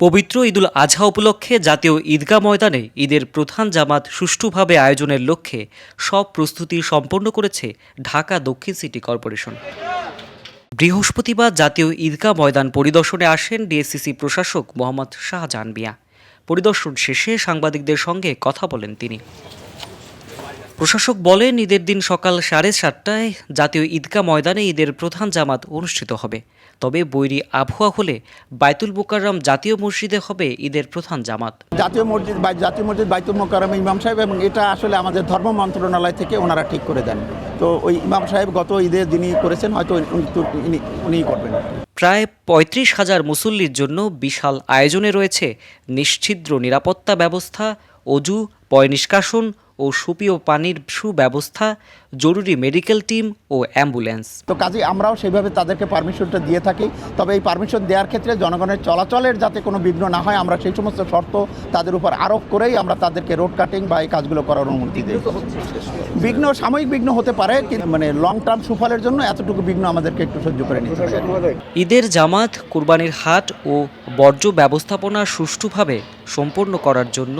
পবিত্র ঈদুল আজহা উপলক্ষে জাতীয় ঈদগাহ ময়দানে ঈদের প্রধান জামাত সুষ্ঠুভাবে আয়োজনের লক্ষ্যে সব প্রস্তুতি সম্পন্ন করেছে ঢাকা দক্ষিণ সিটি কর্পোরেশন। বৃহস্পতিবার জাতীয় ঈদগাহ ময়দান পরিদর্শনে আসেন ডিএসসিসি প্রশাসক মোহাম্মদ শাহজাহান মিয়া। পরিদর্শন শেষে সাংবাদিকদের সঙ্গে কথা বলেন তিনি। প্রশাসক বলেন, ঈদের দিন সকাল 7:30টায় জাতীয় ঈদগাহ ময়দানে ঈদের প্রধান জামাত অনুষ্ঠিত হবে। তবে বৈরী আবহাওয়া হলে বায়তুল মোকাররম জাতীয় মসজিদে হবে ঈদের প্রধান জামাত। জাতীয় মসজিদ বাইতুল মোকাররমে ইমাম সাহেব, এবং এটা আসলে আমাদের ধর্ম মন্ত্রণালয় থেকে ওনারা ঠিক করে দেন। তো ওই ইমাম সাহেব গত ঈদে যিনি করেছেন হয়তো উনিই করবেন। প্রায় 35,000 মুসল্লির জন্য বিশাল আয়োজনে রয়েছে নিশ্ছিদ্র নিরাপত্তা ব্যবস্থা, অজু, পয় নিষ্কাশন ও সুপেয় পানির সুব্যবস্থা, জরুরি মেডিকেল টিম ও অ্যাম্বুলেন্স। তো কাজে আমরাও সেইভাবে তাদেরকে পারমিশনটা দিয়ে থাকি। তবে এই পারমিশন দেওয়ার ক্ষেত্রে জনগণের চলাচলের যাতে কোনো বিঘ্ন না হয়, আমরা সেই সমস্ত শর্ত তাদের উপর আরোপ করেই আমরা তাদেরকে রোড কাটিং বা এই কাজগুলো করার অনুমতি দিই। সাময়িক বিঘ্ন হতে পারে, কিন্তু লং টার্ম সুফলের জন্য এতটুকু বিঘ্ন আমাদেরকে একটু সহ্য করে নিতে হবে। ঈদের জামাত, কুরবানির হাট ও বর্জ্য ব্যবস্থাপনা সুষ্ঠুভাবে সম্পন্ন করার জন্য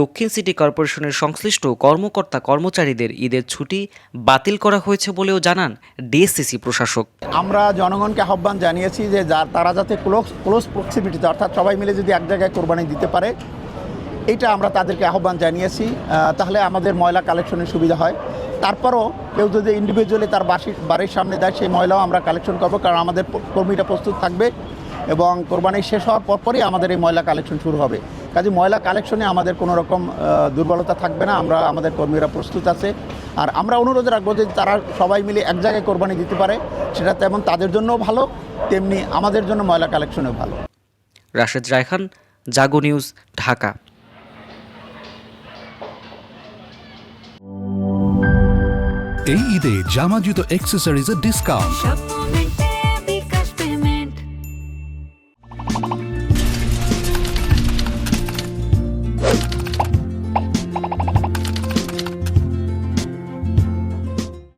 দক্ষিণ সিটি কর্পোরেশনের সংশ্লিষ্ট কর্মকর্তা কর্মচারীদের ঈদের ছুটি বাতিল করা হয়েছে বলেও জানান ডিএসসিসি প্রশাসক। আমরা জনগণকে আহ্বান জানিয়েছি যে তারা যাতে ক্লোজ প্রক্সিমিটিতে, অর্থাৎ সবাই মিলে যদি এক জায়গায় কোরবানি দিতে পারে, এইটা আমরা তাদেরকে আহ্বান জানিয়েছি। তাহলে আমাদের ময়লা কালেকশনের সুবিধা হয়। তারপরও কেউ যদি ইন্ডিভিজুয়ালি তার বাড়ির সামনে দেয়, সেই ময়লাও আমরা কালেকশন করব, কারণ আমাদের কর্মীরা প্রস্তুত থাকবে এবং কোরবানি শেষ হওয়ার পরপরই আমাদের এই ময়লা কালেকশন শুরু হবে। কাজে ময়লা কালেকশনে আমাদের কোনো রকম দুর্বলতা থাকবে না। আমাদের কর্মীরা প্রস্তুত আছে। আর আমরা অনুরোধ রাখবো যে তারা সবাই মিলে এক জায়গায় কোরবানি দিতে পারে, সেটা তেমন তাদের জন্যও ভালো, তেমনি আমাদের জন্য ময়লা কালেকশনেও ভালো। রাশেদ রায়খান, জাগো নিউজ, ঢাকা। এই ঈদে জামা জুতো অ্যাক্সেসরিজের ডিসকাউন্ট।